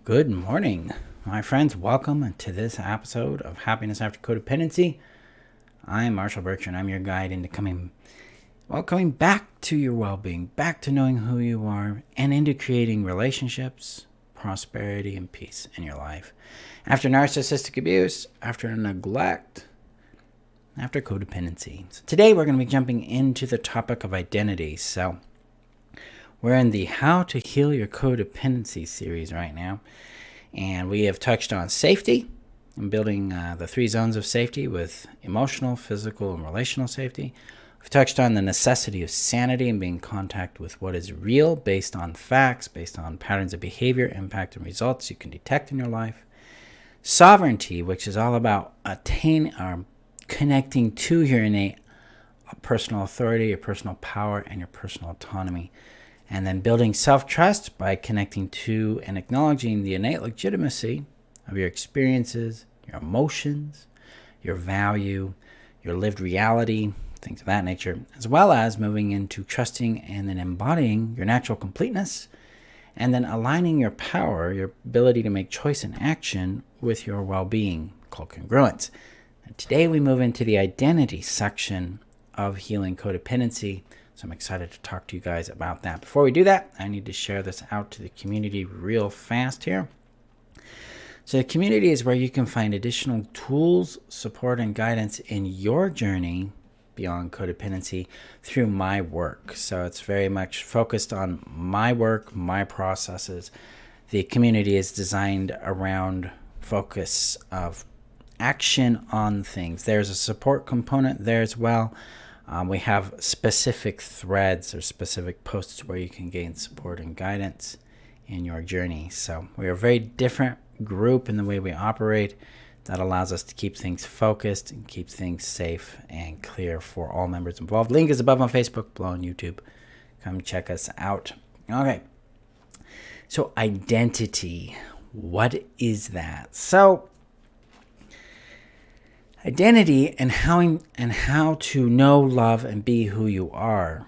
Good morning, my friends. Welcome to this episode of Happiness After Codependency. I'm Marshall Berkshire, and I'm your guide into coming back to your well-being, back to knowing who you are, and into creating relationships, prosperity, and peace in your life. After narcissistic abuse, after neglect, after codependency. So today we're going to be jumping into the topic of identity. So we're in the How to Heal Your Codependency series right now, and we have touched on safety and building the 3 zones of safety with emotional, physical, and relational safety. We've touched on the necessity of sanity and being in contact with what is real based on facts, based on patterns of behavior, impact, and results you can detect in your life. Sovereignty, which is all about connecting to your innate personal authority, your personal power, and your personal autonomy. And then building self-trust by connecting to and acknowledging the innate legitimacy of your experiences, your emotions, your value, your lived reality, things of that nature, as well as moving into trusting and then embodying your natural completeness, and then aligning your power, your ability to make choice and action with your well-being, called congruence. And today we move into the identity section of healing codependency. So I'm excited to talk to you guys about that. Before we do that, I need to share this out to the community real fast here. So the community is where you can find additional tools, support, and guidance in your journey beyond codependency through my work. So it's very much focused on my work, my processes. The community is designed around focus of action on things. There's a support component there as well. We have specific threads or specific posts where you can gain support and guidance in your journey. So we are a very different group in the way we operate that allows us to keep things focused and keep things safe and clear for all members involved. Link is above on Facebook, below on YouTube. Come check us out. Okay. So identity, what is that? So identity and how to know, love, and be who you are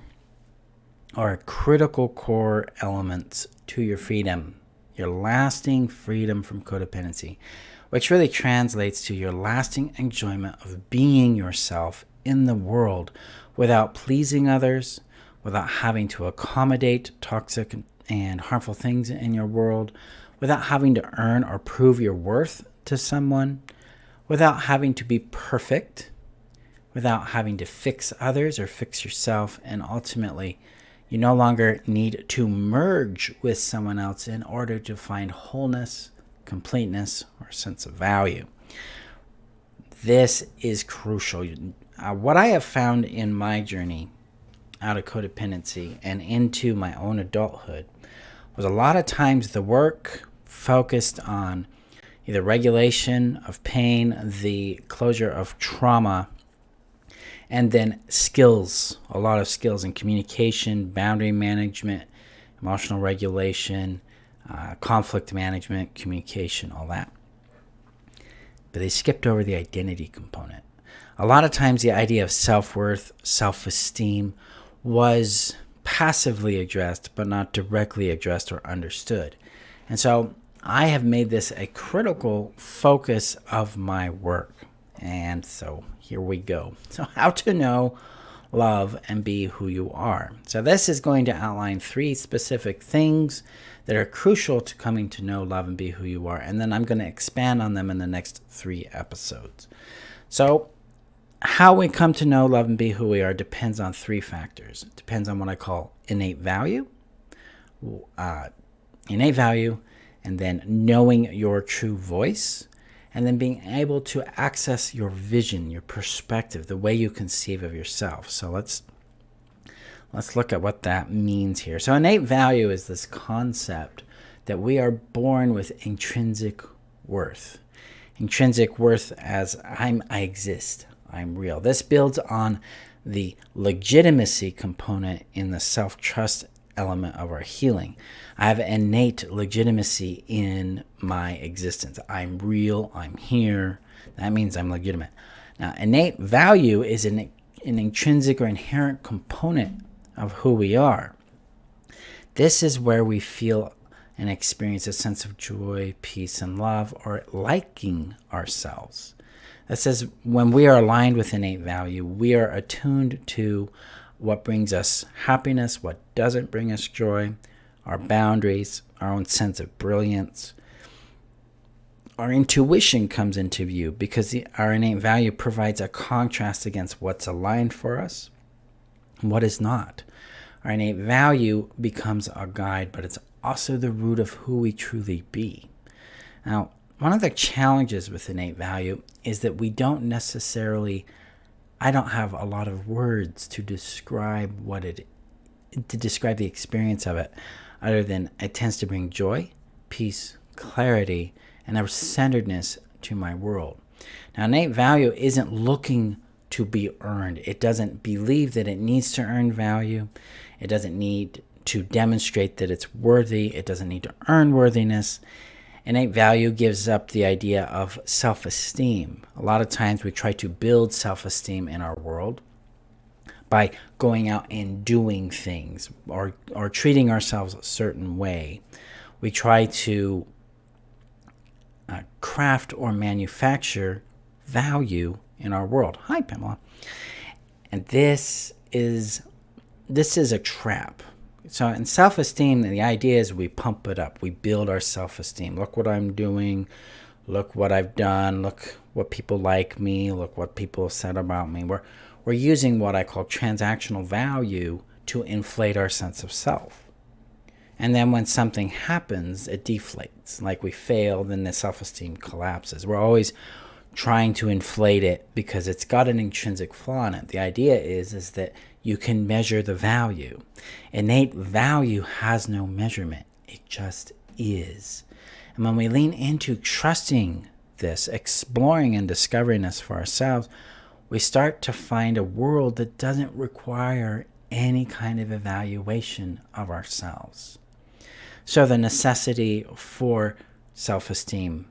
critical core elements to your freedom, your lasting freedom from codependency, which really translates to your lasting enjoyment of being yourself in the world without pleasing others, without having to accommodate toxic and harmful things in your world, without having to earn or prove your worth to someone, without having to be perfect, without having to fix others or fix yourself, and ultimately, you no longer need to merge with someone else in order to find wholeness, completeness, or sense of value. This is crucial. What I have found in my journey out of codependency and into my own adulthood was a lot of times the work focused on either regulation of pain, the closure of trauma, and then skills, a lot of skills in communication, boundary management, emotional regulation, conflict management, communication, all that. But they skipped over the identity component. A lot of times the idea of self-worth, self-esteem was passively addressed, but not directly addressed or understood. And so I have made this a critical focus of my work. And so here we go. So how to know, love, and be who you are. So this is going to outline 3 specific things that are crucial to coming to know, love, and be who you are. And then I'm going to expand on them in the next 3 episodes. So how we come to know, love, and be who we are depends on 3 factors. It depends on what I call innate value, and then knowing your true voice, and then being able to access your vision, your perspective, the way you conceive of yourself. So let's look at what that means here. So innate value is this concept that we are born with intrinsic worth. Intrinsic worth as I exist, I'm real. This builds on the legitimacy component in the self-trust element of our healing. I have innate legitimacy in my existence. I'm real. I'm here. That means I'm legitimate. Now, innate value is an intrinsic or inherent component of who we are. This is where we feel and experience a sense of joy, peace, and love, or liking ourselves. That says when we are aligned with innate value, we are attuned to what brings us happiness, what doesn't bring us joy, our boundaries, our own sense of brilliance. Our intuition comes into view because our innate value provides a contrast against what's aligned for us and what is not. Our innate value becomes a guide, but it's also the root of who we truly be. Now, one of the challenges with innate value is that I don't have a lot of words to describe the experience of it, other than it tends to bring joy, peace, clarity, and a centeredness to my world. Now, innate value isn't looking to be earned. It doesn't believe that it needs to earn value. It doesn't need to demonstrate that it's worthy. It doesn't need to earn worthiness. Innate value gives up the idea of self-esteem. A lot of times we try to build self-esteem in our world by going out and doing things or treating ourselves a certain way. We try to craft or manufacture value in our world. Hi, Pamela. And this is a trap. So in self-esteem, the idea is we pump it up. We build our self-esteem. Look what I'm doing. Look what I've done. Look what people like me. Look what people have said about me. We're using what I call transactional value to inflate our sense of self. And then when something happens, it deflates. Like we fail, then the self-esteem collapses. We're always trying to inflate it because it's got an intrinsic flaw in it. The idea is that you can measure the value. Innate value has no measurement. It just is. And when we lean into trusting this, exploring and discovering this for ourselves, we start to find a world that doesn't require any kind of evaluation of ourselves. So the necessity for self-esteem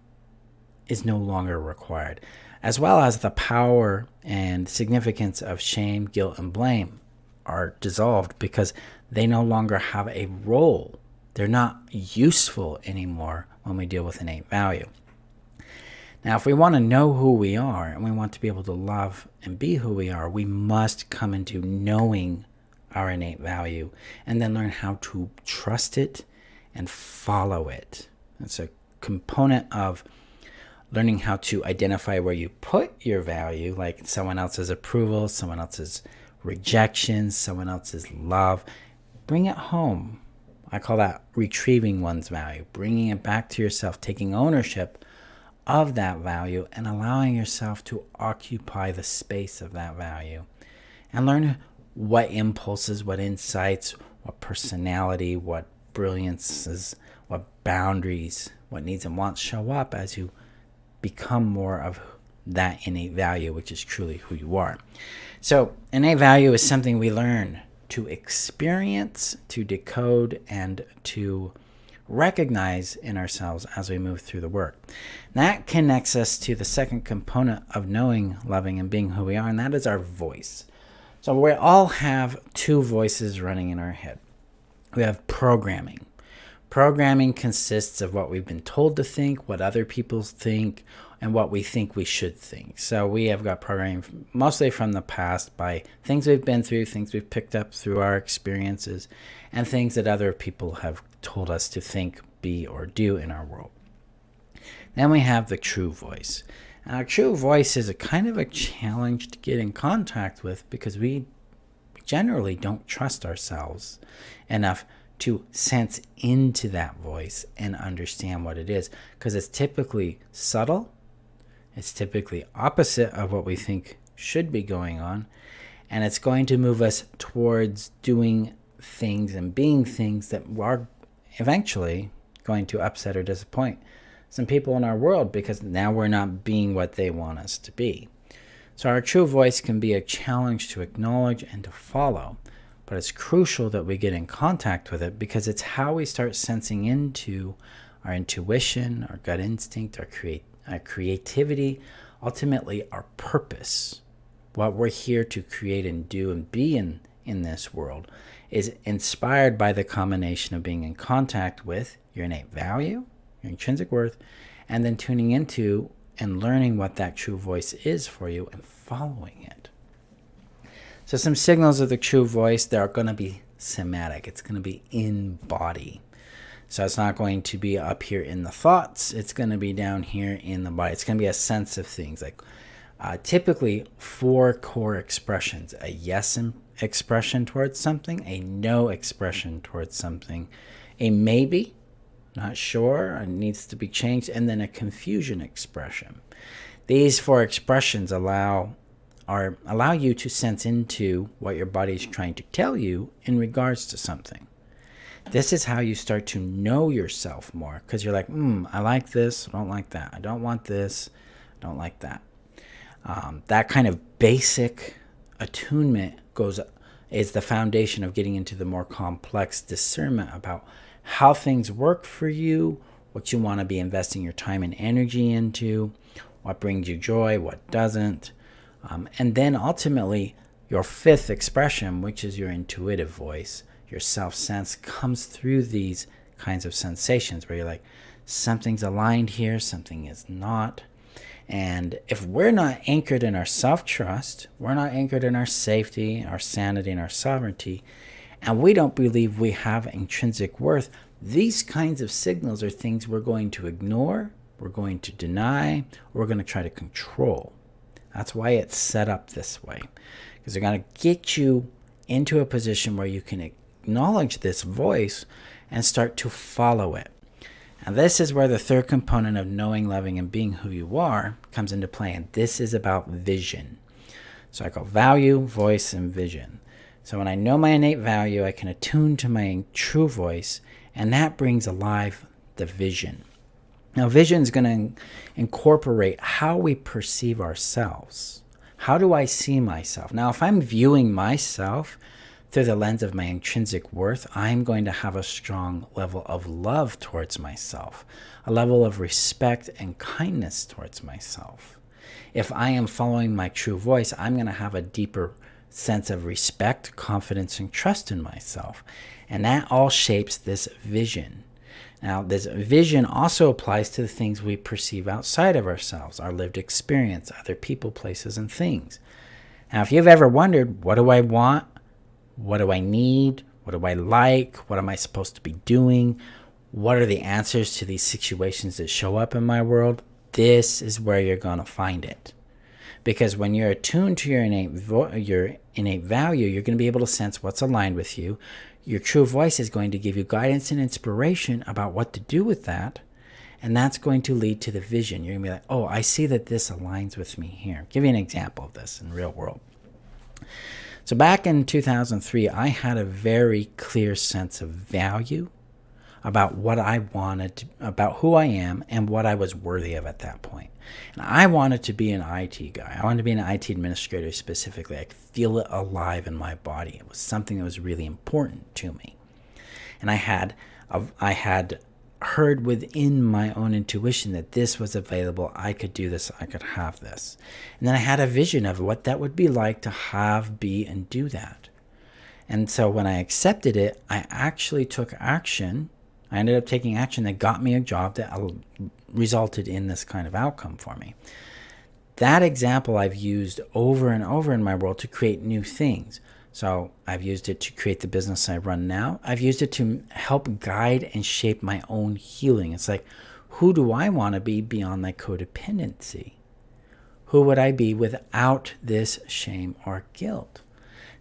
is no longer required, as well as the power and significance of shame, guilt, and blame are dissolved because they no longer have a role. They're not useful anymore when we deal with innate value. Now, if we want to know who we are and we want to be able to love and be who we are, we must come into knowing our innate value and then learn how to trust it and follow it. It's a component of learning how to identify where you put your value, like someone else's approval, someone else's rejection, someone else's love. Bring it home. I call that retrieving one's value, bringing it back to yourself, taking ownership of that value and allowing yourself to occupy the space of that value and learn what impulses, what insights, what personality, what brilliances, what boundaries, what needs and wants show up as you become more of that innate value, which is truly who you are. So innate value is something we learn to experience, to decode, and to recognize in ourselves as we move through the work. That connects us to the second component of knowing, loving, and being who we are, and that is our voice. So we all have two voices running in our head. We have programming. Programming consists of what we've been told to think, what other people think, and what we think we should think. So we have got programming mostly from the past by things we've been through, things we've picked up through our experiences, and things that other people have told us to think, be, or do in our world. Then we have the true voice. Now, our true voice is a kind of a challenge to get in contact with because we generally don't trust ourselves enough to sense into that voice and understand what it is, because it's typically subtle, it's typically opposite of what we think should be going on, and it's going to move us towards doing things and being things that are eventually going to upset or disappoint some people in our world because now we're not being what they want us to be. So our true voice can be a challenge to acknowledge and to follow, but it's crucial that we get in contact with it because it's how we start sensing into our intuition, our gut instinct, our creativity, ultimately our purpose, what we're here to create and do and be in in this world is inspired by the combination of being in contact with your innate value, your intrinsic worth, and then tuning into and learning what that true voice is for you and following it. So some signals of the true voice, they're going to be somatic. It's going to be in body. So it's not going to be up here in the thoughts. It's going to be down here in the body. It's going to be a sense of things. Like typically 4 core expressions: a yes expression towards something, a no expression towards something, a maybe, not sure, it needs to be changed, and then a confusion expression. These 4 expressions allow you to sense into what your body is trying to tell you in regards to something. This is how you start to know yourself more, because you're like, I like this, I don't like that. I don't want this, I don't like that. That kind of basic attunement is the foundation of getting into the more complex discernment about how things work for you, what you want to be investing your time and energy into, what brings you joy, what doesn't. And then ultimately, your 5th expression, which is your intuitive voice, your self-sense, comes through these kinds of sensations where you're like, something's aligned here, something is not. And if we're not anchored in our self-trust, we're not anchored in our safety, our sanity, and our sovereignty, and we don't believe we have intrinsic worth, these kinds of signals are things we're going to ignore, we're going to deny, we're going to try to control. That's why it's set up this way, because they're going to get you into a position where you can acknowledge this voice and start to follow it. And this is where the 3rd component of knowing, loving, and being who you are comes into play. And this is about vision. So I call value, voice, and vision. So when I know my innate value, I can attune to my true voice, and that brings alive the vision. Now, vision is going to incorporate how we perceive ourselves. How do I see myself? Now, if I'm viewing myself through the lens of my intrinsic worth, I'm going to have a strong level of love towards myself, a level of respect and kindness towards myself. If I am following my true voice, I'm going to have a deeper sense of respect, confidence, and trust in myself. And that all shapes this vision. Now, this vision also applies to the things we perceive outside of ourselves, our lived experience, other people, places, and things. Now, if you've ever wondered, what do I want? What do I need? What do I like? What am I supposed to be doing? What are the answers to these situations that show up in my world? This is where you're going to find it. Because when you're attuned to your innate value, you're going to be able to sense what's aligned with you. Your true voice is going to give you guidance and inspiration about what to do with that. And that's going to lead to the vision. You're going to be like, oh, I see that this aligns with me here. I'll give you an example of this in the real world. So back in 2003, I had a very clear sense of value about what I wanted, about who I am and what I was worthy of at that point. And I wanted to be an IT guy. I wanted to be an IT administrator specifically. I could feel it alive in my body. It was something that was really important to me. And I had heard within my own intuition that this was available. I could do this. I could have this. And then I had a vision of what that would be like to have, be, and do that. And so when I accepted it, I actually took action. I ended up taking action that got me a job that resulted in this kind of outcome for me. That example I've used over and over in my world to create new things. So I've used it to create the business I run now. I've used it to help guide and shape my own healing. It's like, who do I want to be beyond my codependency? Who would I be without this shame or guilt?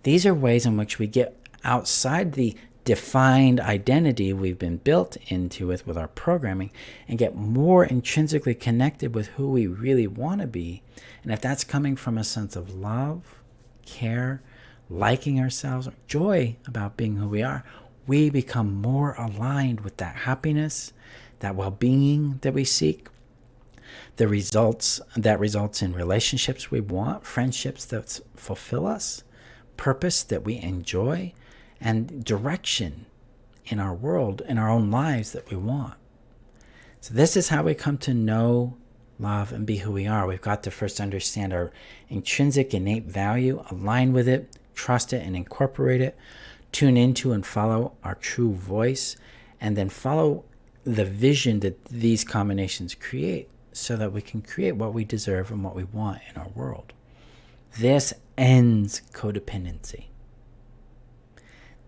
These are ways in which we get outside the defined identity we've been built into with our programming and get more intrinsically connected with who we really want to be. And if that's coming from a sense of love, care, liking ourselves, or joy about being who we are, we become more aligned with that happiness, that well-being that we seek, the results that results in relationships we want, friendships that fulfill us, purpose that we enjoy, and direction in our world, in our own lives that we want. So this is how we come to know, love, and be who we are. We've got to first understand our intrinsic innate value, align with it, trust it and incorporate it, tune into and follow our true voice, and then follow the vision that these combinations create so that we can create what we deserve and what we want in our world. This ends codependency.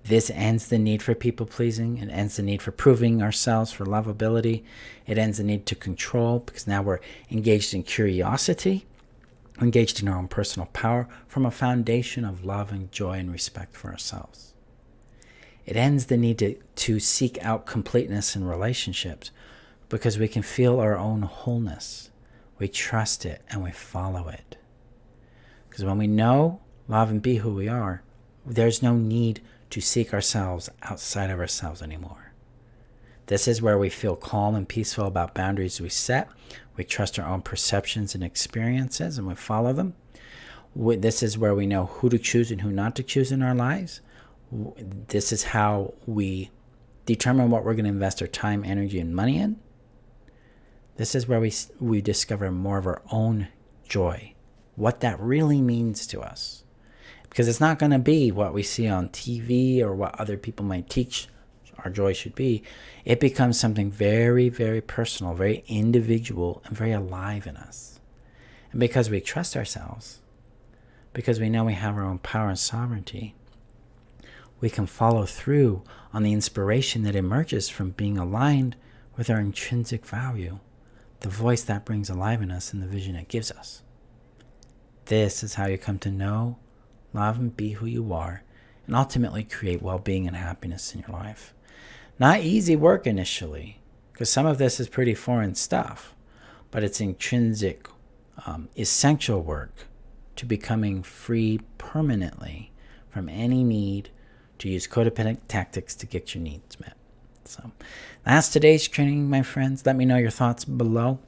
This ends the need for people-pleasing. It ends the need for proving ourselves, for lovability. It ends the need to control, because now we're engaged in curiosity, engaged in our own personal power from a foundation of love and joy and respect for ourselves. It ends the need to seek out completeness in relationships, because we can feel our own wholeness. We trust it and we follow it. Because when we know, love, and be who we are, there's no need to seek ourselves outside of ourselves anymore. This is where we feel calm and peaceful about boundaries we set. We trust our own perceptions and experiences and we follow them. This is where we know who to choose and who not to choose in our lives. This is how we determine what we're going to invest our time, energy, and money in. This is where we discover more of our own joy, what that really means to us. Because it's not going to be what we see on TV or what other people might teach our joy should be. It becomes something very, very personal, very individual, and very alive in us. And because we trust ourselves, because we know we have our own power and sovereignty, we can follow through on the inspiration that emerges from being aligned with our intrinsic value, the voice that brings alive in us and the vision it gives us. This is how you come to know, love, and be who you are, and ultimately create well-being and happiness in your life. Not easy work initially, because some of this is pretty foreign stuff, but it's intrinsic, essential work to becoming free permanently from any need to use codependent tactics to get your needs met. So that's today's training, my friends. Let me know your thoughts below.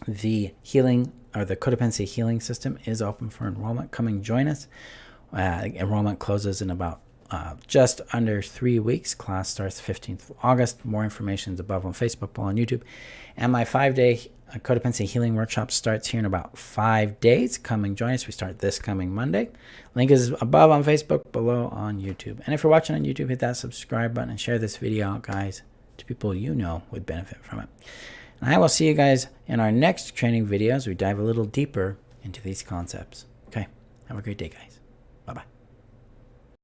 The healing or the codependency healing system is open for enrollment. Come and join us. Enrollment closes in about just under 3 weeks. Class starts 15th of August. More information is above on Facebook, below on YouTube. And my 5-day codependency healing workshop starts here in about 5 days. Come and join us. We start this coming Monday. Link is above on Facebook, below on YouTube. And if you're watching on YouTube, hit that subscribe button and share this video out, guys, to people you know would benefit from it. And I will see you guys in our next training video as we dive a little deeper into these concepts. Okay, have a great day, guys. Bye-bye.